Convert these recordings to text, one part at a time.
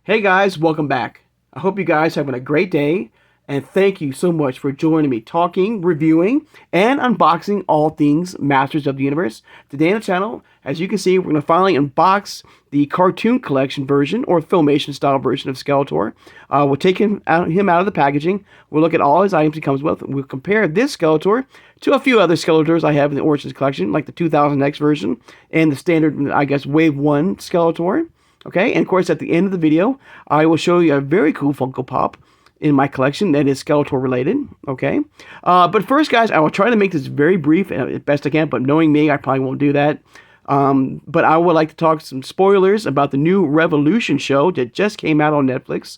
Hey guys, welcome back. I hope you guys are having a great day, and thank you so much for joining me talking, reviewing, and unboxing all things Masters of the Universe. Today on the channel, as you can see, we're going to finally unbox the cartoon collection version or filmation style version of Skeletor. We'll take him out of the packaging. We'll look at all his items he comes with. We'll compare this Skeletor to a few other Skeletors I have in the Origins collection, like the 2000X version and the standard, I guess, Wave 1 Skeletor. Okay, and of course, at the end of the video, I will show you a very cool Funko Pop in my collection that is Skeletor related. Okay, but first, guys, I will try to make this very brief as best I can. But knowing me, I probably won't do that. But I would like to talk some spoilers about the new Revolution show that just came out on Netflix.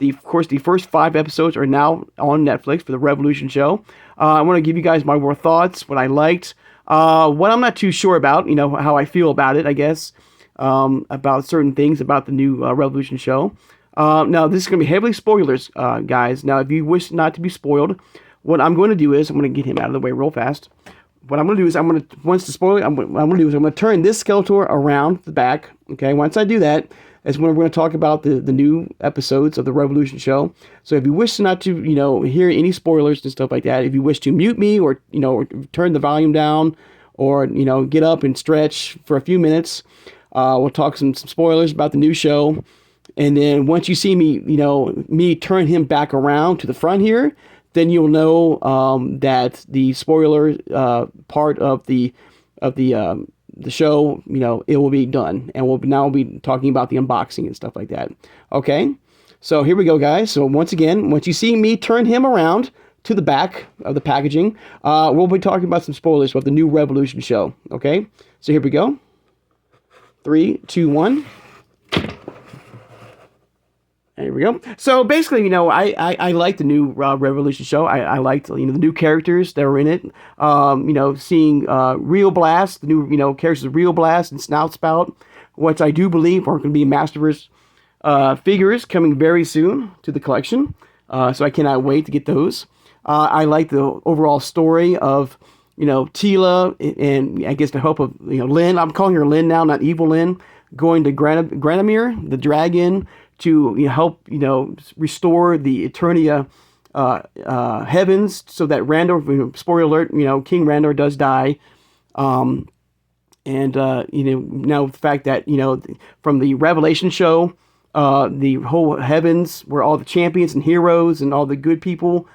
Of course, the first 5 episodes are now on Netflix for the Revolution show. I want to give you guys my more thoughts, what I liked, what I'm not too sure about. You know, how I feel about it, I guess. About certain things about the new Revolution show. Now, this is going to be heavily spoilers, guys. Now, if you wish not to be spoiled, what I'm going to do is I'm going to get him out of the way real fast. What I'm going to do is once the spoiler, I'm going to turn this Skeletor around the back. Okay, once I do that, is when we're going to talk about the new episodes of the Revolution show. So if you wish not to, hear any spoilers and stuff like that, if you wish to mute me or or turn the volume down, or get up and stretch for a few minutes. We'll talk some spoilers about the new show. And then once you see me, me turn him back around to the front here, then you'll know that the spoiler part of the show, it will be done. And we'll now be talking about the unboxing and stuff like that. Okay? So here we go, guys. So once again, once you see me turn him around to the back of the packaging, we'll be talking about some spoilers about the new Revolution show. Okay? So here we go. 3, 2, 1. There we go. So basically, I like the new Revolution show. I liked, the new characters that were in it. Seeing Real Blast, the new, characters of Real Blast and Snout Spout, which I do believe are going to be Masterverse figures coming very soon to the collection. So I cannot wait to get those. I like the overall story of Tila, and I guess the hope of, Lynn. I'm calling her Lynn now, not Evil Lynn, going to Granamir, the dragon, to help, restore the Eternia heavens, so that Randor, spoiler alert, King Randor does die. Now the fact that, from the Revelation show, the whole heavens where all the champions and heroes and all the good people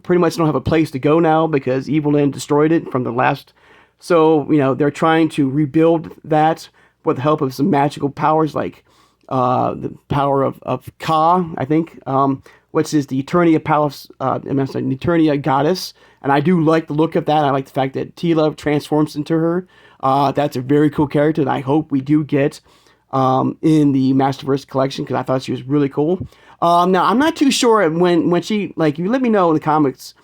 pretty much don't have a place to go now because Evil Lynn destroyed it from the last. So, they're trying to rebuild that with the help of some magical powers like the power of Ka, I think, which is the Eternia Palace, Eternia goddess. And I do like the look of that. I like the fact that Tila transforms into her. That's a very cool character that I hope we do get in the Masterverse collection, because I thought she was really cool. Now, I'm not too sure when she, you let me know in the comics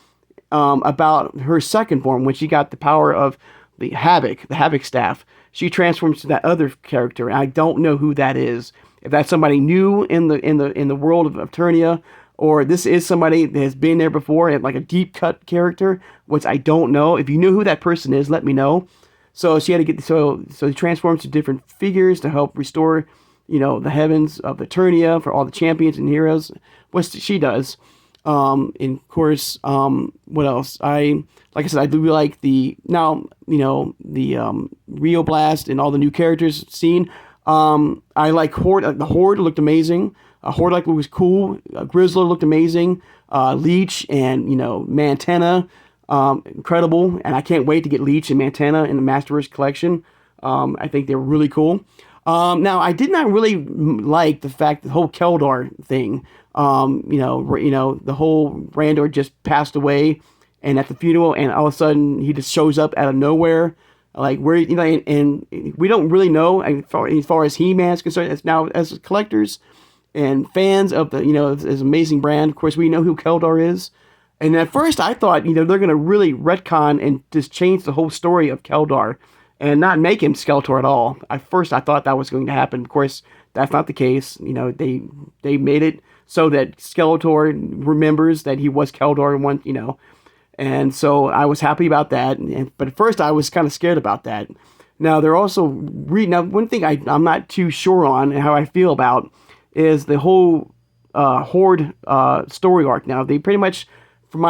about her second form, when she got the power of the Havoc staff. She transforms to that other character, and I don't know who that is. If that's somebody new in the world of Eternia, or this is somebody that has been there before, and like a deep cut character, which I don't know. If you know who that person is, let me know. So she had to get so she transforms to different figures to help restore, the heavens of Eternia for all the champions and heroes. What she does. And of course, what else? Like I said, I do like the Rio Blast and all the new characters seen. I like Horde. The Horde looked amazing. Horde was cool. Grizzler looked amazing. Leech and Mantana, incredible. And I can't wait to get Leech and Mantana in the Masterverse collection. I think they were really cool. Now, I did not really like the fact the whole Keldar thing. The whole Randor just passed away, and at the funeral, and all of a sudden he just shows up out of nowhere, like where and we don't really know as far as He-Man is concerned. As now as collectors and fans of the this amazing brand, of course we know who Keldar is. And at first I thought they're going to really retcon and just change the whole story of Keldar and not make him Skeletor at all. At first, I thought that was going to happen. Of course, that's not the case. They made it so that Skeletor remembers that he was Keldar and so I was happy about that. But at first, I was kind of scared about that. Now, they're also now one thing I'm not too sure on and how I feel about is the whole Horde story arc. Now they pretty much, from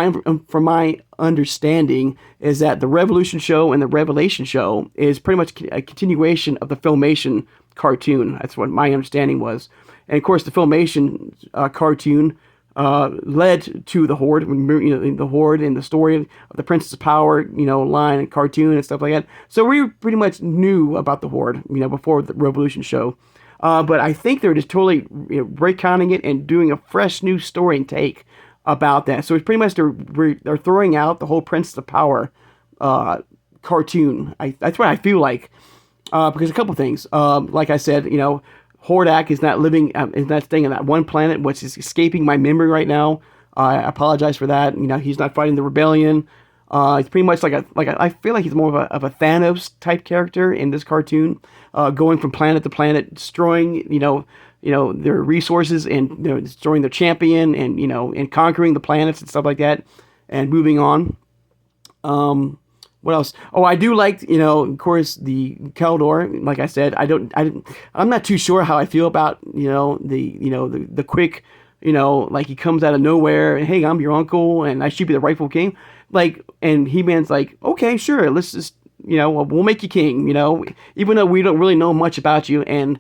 my understanding, is that the Revolution show and the Revelation show is pretty much a continuation of the Filmation cartoon. That's what my understanding was. And of course, the Filmation cartoon led to the Horde, the Horde and the story of the Princess of Power, line and cartoon and stuff like that. So we pretty much knew about the Horde, before the Revolution show. But I think they're just totally retconning it and doing a fresh new story and take about that. So it's pretty much they're throwing out the whole Princess of Power cartoon. That's what I feel like. Because a couple things. Like I said, Hordak is not staying on that one planet, which is escaping my memory right now. I apologize for that. He's not fighting the rebellion. He's pretty much I feel like he's more of a Thanos type character in this cartoon, going from planet to planet, destroying their resources and destroying their champion and conquering the planets and stuff like that, and moving on. What else? Oh, I do like, of course, the Keldor. Like I said, I'm not too sure how I feel about, the quick, like he comes out of nowhere and, hey, I'm your uncle and I should be the rightful king. Like, and He-Man's like, okay, sure, let's just, we'll make you king, even though we don't really know much about you, and,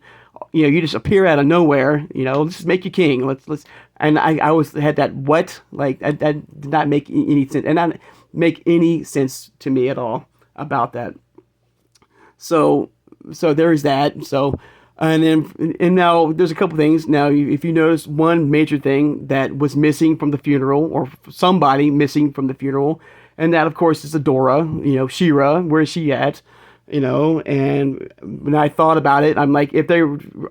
you just appear out of nowhere, let's just make you king. Let's, and I always had that, what? Like, that did not make any sense. And not make any sense to me at all about that. So there's that. So, and now there's a couple things. Now, if you notice, one major thing that was missing from the funeral, or somebody missing from the funeral, and that of course is Adora. She-Ra, where is she at? And when I thought about it, I'm like, if they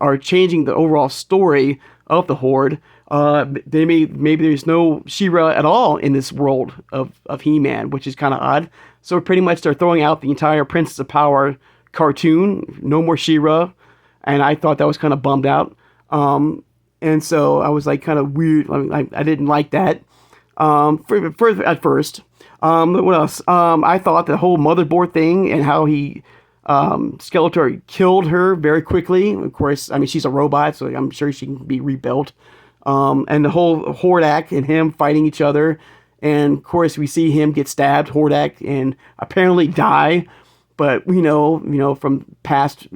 are changing the overall story of the Horde, maybe there's no She-Ra at all in this world of He-Man, which is kind of odd. So pretty much they're throwing out the entire Princess of Power cartoon, no more She-Ra, and I thought that was kind of bummed out. And so I was like kind of weird. I didn't like that at first. What else? I thought the whole motherboard thing and how Skeletor killed her very quickly. Of course, I mean, she's a robot, so I'm sure she can be rebuilt. And the whole Hordak and him fighting each other. And of course, we see him get stabbed, Hordak, and apparently die. But we know from past,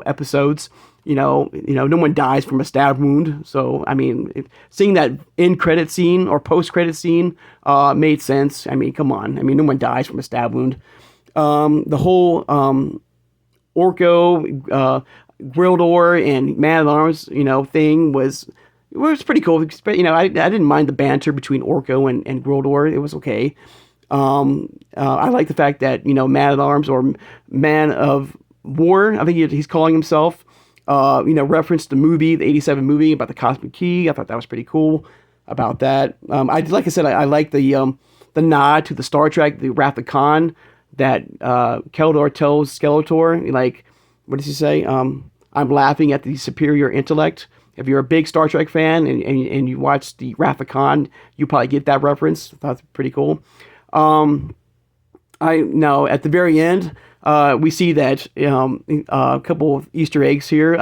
episodes, no one dies from a stab wound. So, I mean, seeing that end credit scene or post credit scene made sense. I mean, come on. I mean, no one dies from a stab wound. The whole Orko, Gwildor, and Man-at-Arms, thing was pretty cool. I didn't mind the banter between Orko and Gwildor. It was okay. I like the fact that, Man-at-Arms, or Man of War, I think he's calling himself, referenced the movie, the 87 movie about the Cosmic Key. I thought that was pretty cool about that. Like I said, I like the nod to the Star Trek, the Wrath of Khan, that Keldor tells Skeletor, like, what does he say? I'm laughing at the superior intellect. If you're a big Star Trek fan and you watch the Wrath of Khan, you probably get that reference. I thought it was pretty cool. Now at the very end, we see that a couple of Easter eggs here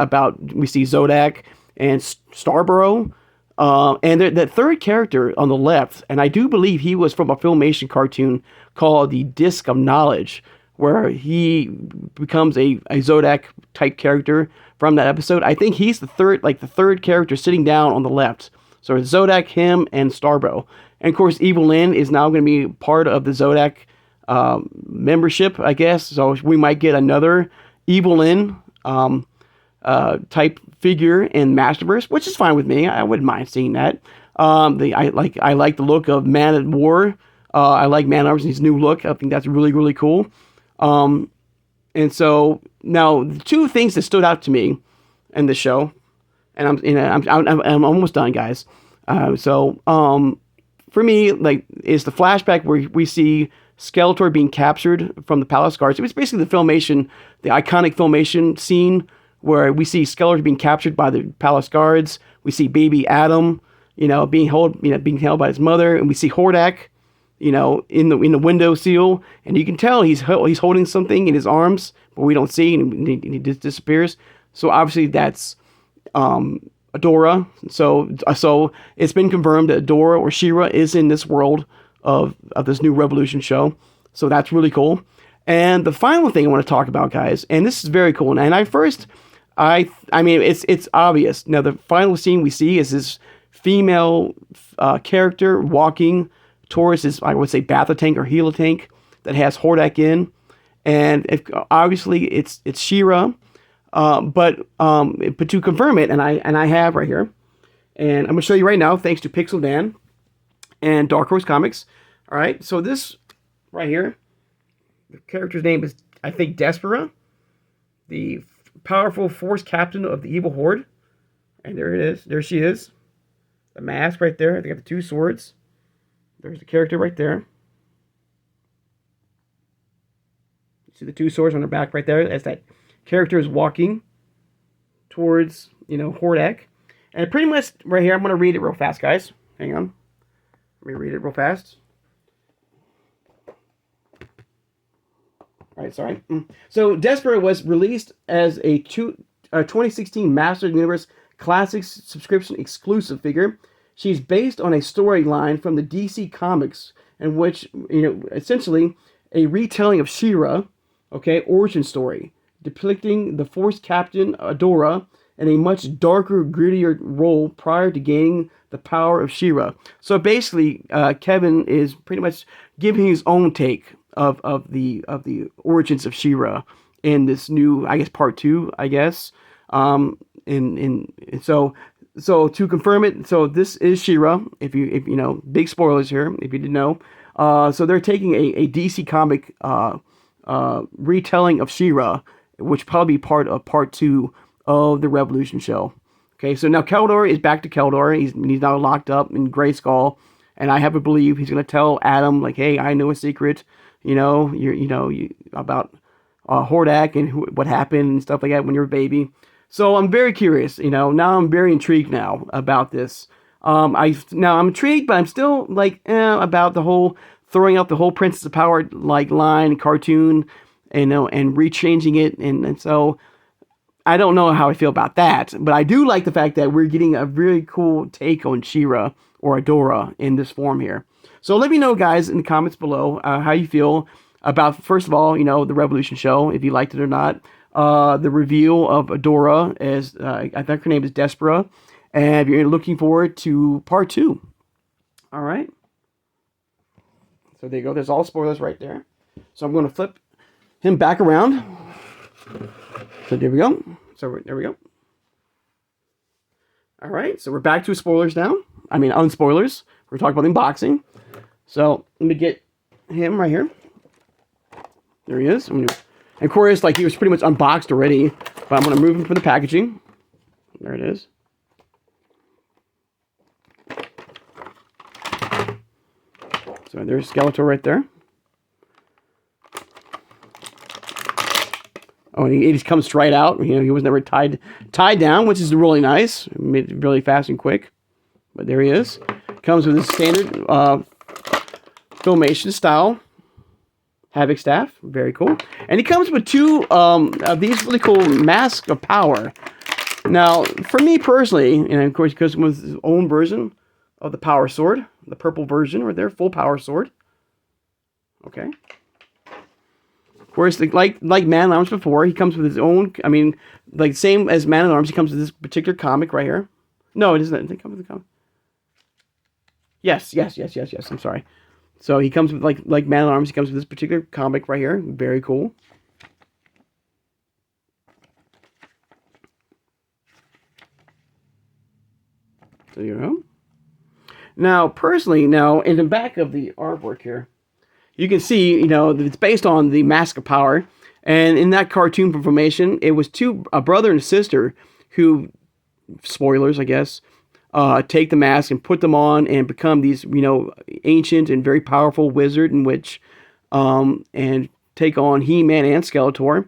we see Zodak and Starborough, and the third character on the left, and I do believe he was from a Filmation cartoon called The Disc of Knowledge, where he becomes a Zodak type character from that episode. I think he's the third character sitting down on the left. So it's Zodak, him, and Starborough. And of course, Evil Lyn is now going to be part of the Zodak membership, I guess. So we might get another Evil Lyn type figure in Masterverse, which is fine with me. I wouldn't mind seeing that. I like the look of Man at War. I like Man-at-Arms and his new look. I think that's really, really cool. And so now the two things that stood out to me in the show, and I'm almost done, guys. For me, like, is the flashback where we see Skeletor being captured from the Palace Guards. It was basically the iconic Filmation scene where we see Skeletor being captured by the Palace Guards. We see baby Adam, being held by his mother, and we see Hordak, in the window seal, and you can tell he's holding something in his arms, but we don't see, and he just disappears. So obviously that's Adora. So it's been confirmed that Adora or She-Ra is in this world of this new Revolution show. So that's really cool. And the final thing I want to talk about, guys, and this is very cool. And I mean, it's obvious. Now, the final scene we see is this female character walking towards this, I would say, battle tank or healer tank that has Hordak in. And obviously, it's She-Ra. But to confirm it, and I have right here, and I'm gonna show you right now, thanks to Pixel Dan and Dark Horse Comics. All right, so this right here, the character's name is, I think, Desper, the powerful force captain of the evil horde. And there it is. There she is. The mask right there. They got the two swords. There's the character right there. You see the two swords on her back right there as that character is walking towards, Hordak. And pretty much right here, I'm going to read it real fast, guys. Hang on. Let me read it real fast. All right, sorry. So, Desper was released as a 2016 Master of the Universe Classics subscription exclusive figure. She's based on a storyline from the DC Comics, in which, essentially a retelling of She-Ra, origin story, depicting the Force Captain Adora in a much darker, grittier role prior to gaining the power of She-Ra. So basically, Kevin is pretty much giving his own take of the origins of She-Ra in this new, I guess, part 2, I guess. So to confirm it, so this is She-Ra. If you big spoilers here, if you didn't know. So they're taking a DC comic retelling of She-Ra, which probably be part of part 2 of the Revolution show. Okay, so now Keldor is back to Keldor. He's now locked up in Grayskull, and I have to believe he's gonna tell Adam, like, hey, I know a secret, about Hordak and what happened and stuff like that when you were a baby. So I'm very curious. Now I'm very intrigued now about this. I'm intrigued, but I'm still about the whole throwing out the whole Princess of Power line cartoon, and rechanging it, and so I don't know how I feel about that, but I do like the fact that we're getting a really cool take on She-Ra or Adora in this form here. So let me know, guys, in the comments below how you feel about, first of all, the Revolution show, if you liked it or not. The reveal of Adora, as I think her name is Desper, and if you're looking forward to part 2. All right. So there you go. There's all spoilers right there. So I'm going to flip him back around. So there we go. There we go. All right. So we're back to spoilers now. I mean, unspoilers. We're talking about unboxing. So let me get him right here. There he is. And of course, he was pretty much unboxed already, but I'm going to move him from the packaging. There it is. So there's Skeletor right there. Oh, and he just comes straight out. He was never tied down, which is really nice. Made it really fast and quick. But there he is. Comes with his standard Filmation style Havoc staff. Very cool. And he comes with 2 of these really cool Masks of Power. Now, for me personally, and of course, because with his own version of the Power Sword, the purple version, or their full Power Sword. Okay. Of course, like Man-at-Arms before, he comes with his own, same as Man-at-Arms, he comes with this particular comic right here. No, it doesn't. Does it come with the comic? Yes. I'm sorry. So he comes with, like Man-at-Arms, he comes with this particular comic right here. Very cool. So you know. Now, personally, in the back of the artwork here, you can see, that it's based on the Mask of Power. And in that cartoon from Filmation, it was a brother and sister who, spoilers, I guess, take the mask and put them on and become these, ancient and very powerful wizard in which, and take on He-Man and Skeletor.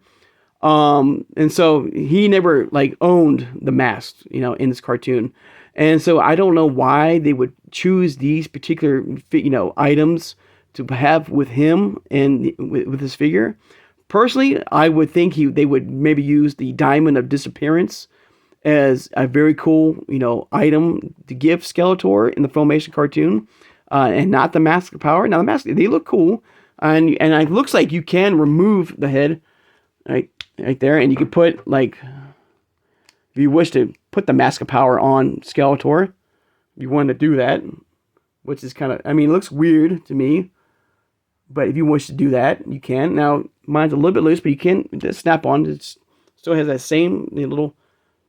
And so he never, owned the mask, in this cartoon. And so I don't know why they would choose these particular, items to have with him and with his figure. Personally, I would think they would maybe use the Diamond of Disappearance as a very cool, item to give Skeletor in the Filmation cartoon, and not the Mask of Power. Now the mask, they look cool, and it looks like you can remove the head, right there, and you can put, like, if you wish to put the Mask of Power on Skeletor, if you want to do that, which is kind of, I mean, it looks weird to me, but if you wish to do that, you can. Now mine's a little bit loose, but you can just snap on. It still has that same little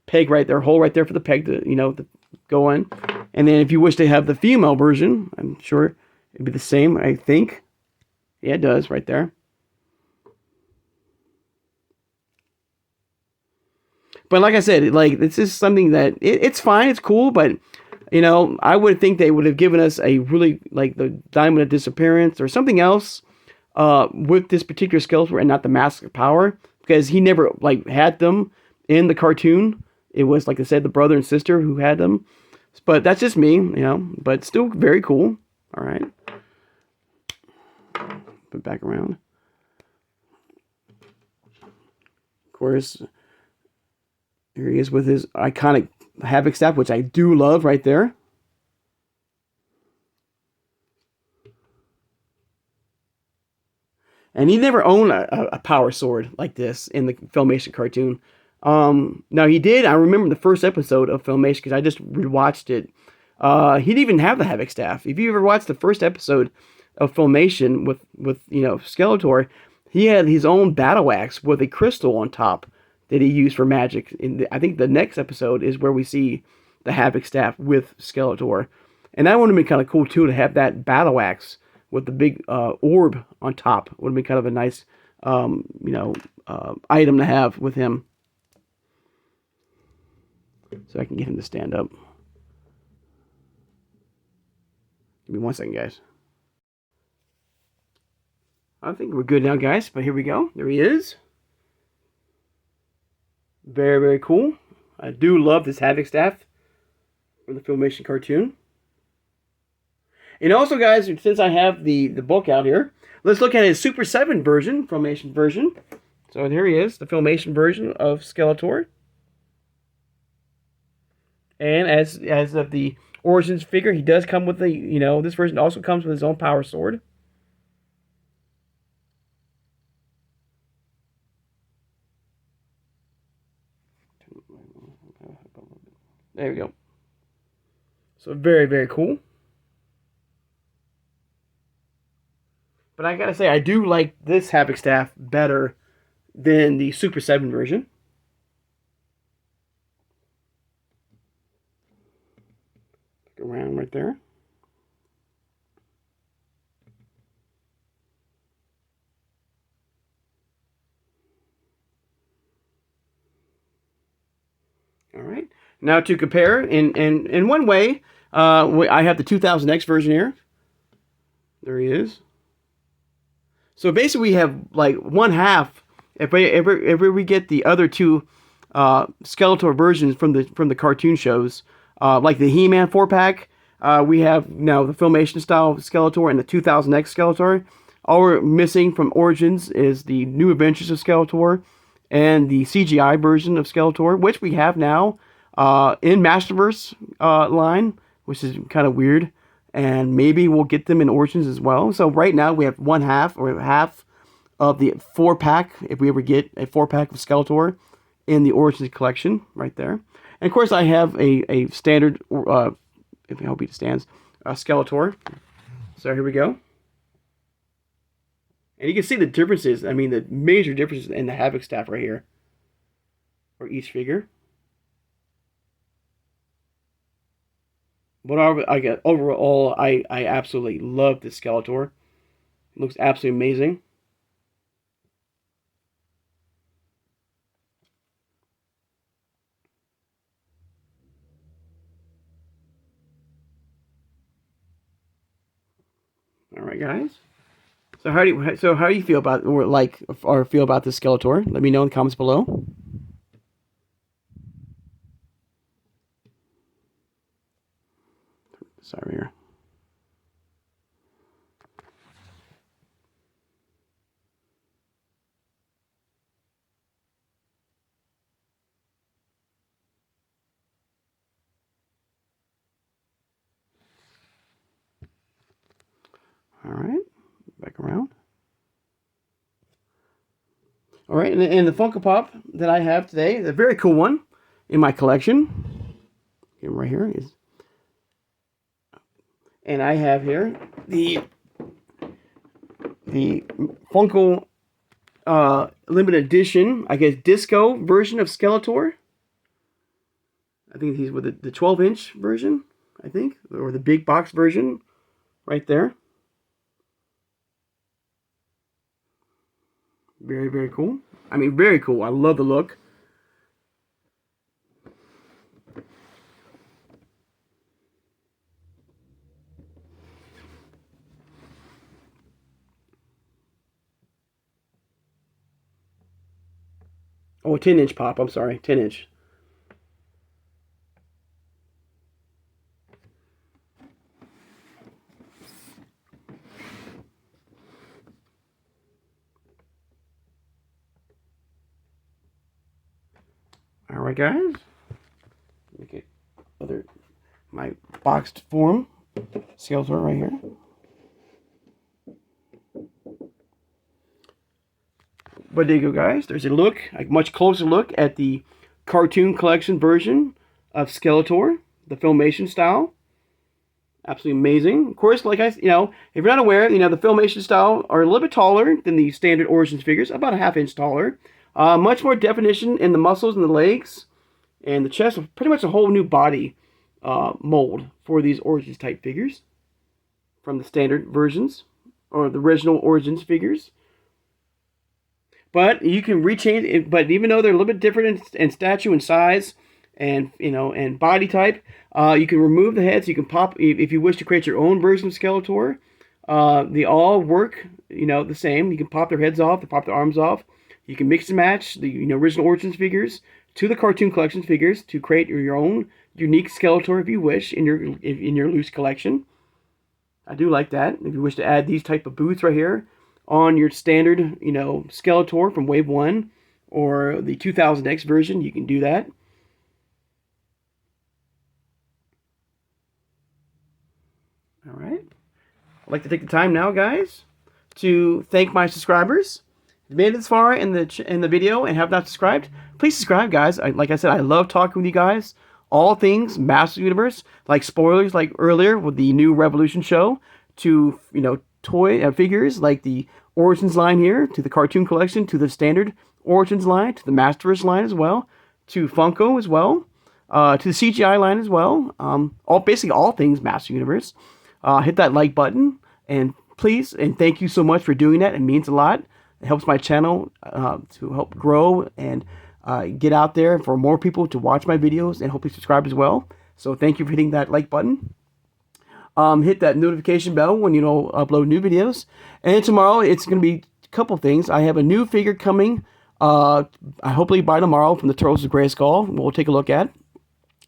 peg right there, hole right there for the peg to, to go in. And then if you wish to have the female version, I'm sure it'd be the same, I think. Yeah, it does right there. But like I said, like, this is something that it's fine, it's cool, but I would think they would have given us a really, like, the Diamond of Disappearance or something else with this particular Skeletor and not the Mask of Power, because he never, like, had them in the cartoon. It was, like I said, the brother and sister who had them. But that's just me, but still very cool. All right. Put it back around. Of course, here he is with his iconic Havoc staff, which I do love right there. And he never owned a power sword like this in the Filmation cartoon. Now he did. I remember the first episode of Filmation because I just rewatched it. He didn't even have the Havoc staff. If you ever watched the first episode of Filmation with Skeletor, he had his own battle axe with a crystal on top that he used for magic. I think the next episode is where we see the Havoc staff with Skeletor, and that would have been kind of cool too, to have that battle axe with the big orb on top. Would have been kind of a nice item to have with him. So I can get him to stand up. Give me 1 second, guys. I think we're good now, guys. But here we go. There he is. Very, very cool. I do love this Havoc staff from the Filmation cartoon. And also, guys, since I have the book out here, let's look at his Super 7 version, Filmation version. So here he is, the Filmation version of Skeletor. And as of the Origins figure, he does come with the, this version also comes with his own power sword. There we go. So very, very cool. But I gotta say, I do like this Havoc staff better than the Super 7 version. Look around right there. All right. Now to compare, in one way, I have the 2000X version here. There he is. So basically, we have like one half. If we get the other two Skeletor versions from the cartoon shows, like the He-Man 4-pack, we have now the Filmation style Skeletor and the 2000X Skeletor. All we're missing from Origins is the New Adventures of Skeletor and the CGI version of Skeletor, which we have now in Masterverse line, which is kind of weird. And maybe we'll get them in Origins as well. So right now we have one half of the 4-pack, if we ever get a 4-pack of Skeletor in the Origins collection, right there. And of course I have a standard, if I hope he stands, Skeletor. So here we go. And you can see the differences, I mean the major differences in the Havoc staff right here for each figure. But overall, I absolutely love this Skeletor. It looks absolutely amazing. All right, guys. So how do you feel about or feel about this Skeletor? Let me know in the comments below. Sorry here. All right, back around. All right, and the Funko Pop that I have today is a very cool one in my collection. Right here is, and I have here the Funko limited edition, I guess, disco version of Skeletor. I think he's with the 12-inch version, I think, or the big box version, right there. Very, very cool. I mean, very cool. I love the look. Oh, 10-inch pop. I'm sorry, 10-inch. All right, guys. Look at my boxed form Skeletor right here. But there you go, guys. There's a much closer look at the cartoon collection version of Skeletor, the Filmation style. Absolutely amazing. Of course, like if you're not aware, the Filmation style are a little bit taller than the standard Origins figures, about a ½ inch taller. Much more definition in the muscles and the legs and the chest. Pretty much a whole new body mold for these Origins type figures from the standard versions or the original Origins figures. But you can rechange it. But even though they're a little bit different in stature and size, and and body type, you can remove the heads. You can pop if you wish to create your own version of Skeletor. They all work, the same. You can pop their heads off, pop their arms off. You can mix and match the original Origins figures to the cartoon collection figures to create your own unique Skeletor if you wish in your loose collection. I do like that. If you wish to add these type of boots right here on your standard, Skeletor from Wave 1 or the 2000X version, you can do that. All right. I'd like to take the time now, guys, to thank my subscribers. If you made it this far in the video and have not subscribed, please subscribe, guys. Like I said, I love talking with you guys. All things Master Universe, like spoilers, like earlier with the new Revolution show, to toy figures like the Origins line here, to the cartoon collection, to the standard Origins line, to the Masterverse line as well, to Funko as well, to the CGI line as well. Basically all things Master Universe. Hit that like button, and please, and thank you so much for doing that. It means a lot. It helps my channel to help grow and get out there for more people to watch my videos and hopefully subscribe as well. So thank you for hitting that like button. Hit that notification bell when upload new videos. And tomorrow it's going to be a couple things. I have a new figure coming. Hopefully by tomorrow from the Turtles of Grayskull. We'll take a look at.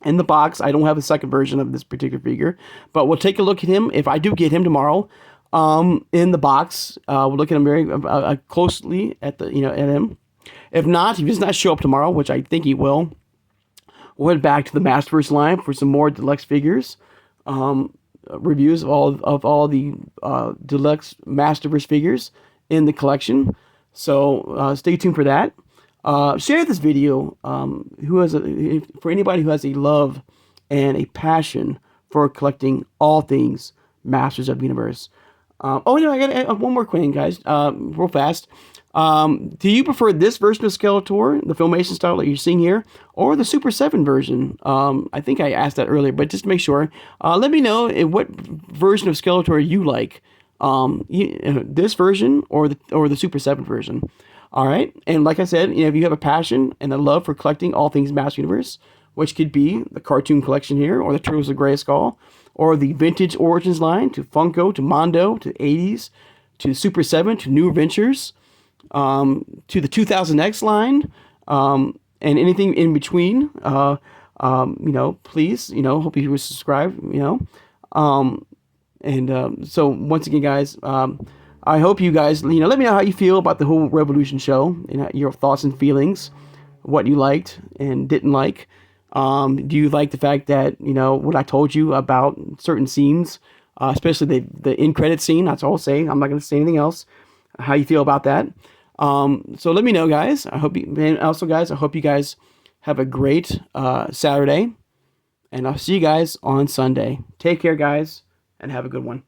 In the box, I don't have a second version of this particular figure, but we'll take a look at him if I do get him tomorrow. In the box, we'll look at him very closely at him. If not, if he does not show up tomorrow, which I think he will, we'll head back to the Masterverse line for some more deluxe figures. Reviews of all the deluxe Masterverse figures in the collection. So stay tuned for that. Share this video for anybody who has a love and a passion for collecting all things Masters of the Universe. I got one more thing, guys, real fast. Do you prefer this version of Skeletor, the Filmation style that you're seeing here, or the Super 7 version? I think I asked that earlier, but just to make sure, let me know what version of Skeletor you like. This version or the Super 7 version. All right, and like I said, if you have a passion and a love for collecting all things Master Universe, which could be the cartoon collection here, or the Turtles of Grayskull, or the vintage Origins line, to Funko, to Mondo, to 80s, to Super 7, to New Adventures, to the 2000X line, and anything in between, please, hope you would subscribe, so once again, guys, I hope you guys, let me know how you feel about the whole Revolution show, your thoughts and feelings, what you liked and didn't like. Do you like the fact that, what I told you about certain scenes especially the in credit scene. That's all I'll say. I'm not going to say anything else. How you feel about that? So let me know, guys. I hope you, and also, guys, I hope you guys have a great Saturday, and I'll see you guys on Sunday. Take care, guys, and have a good one.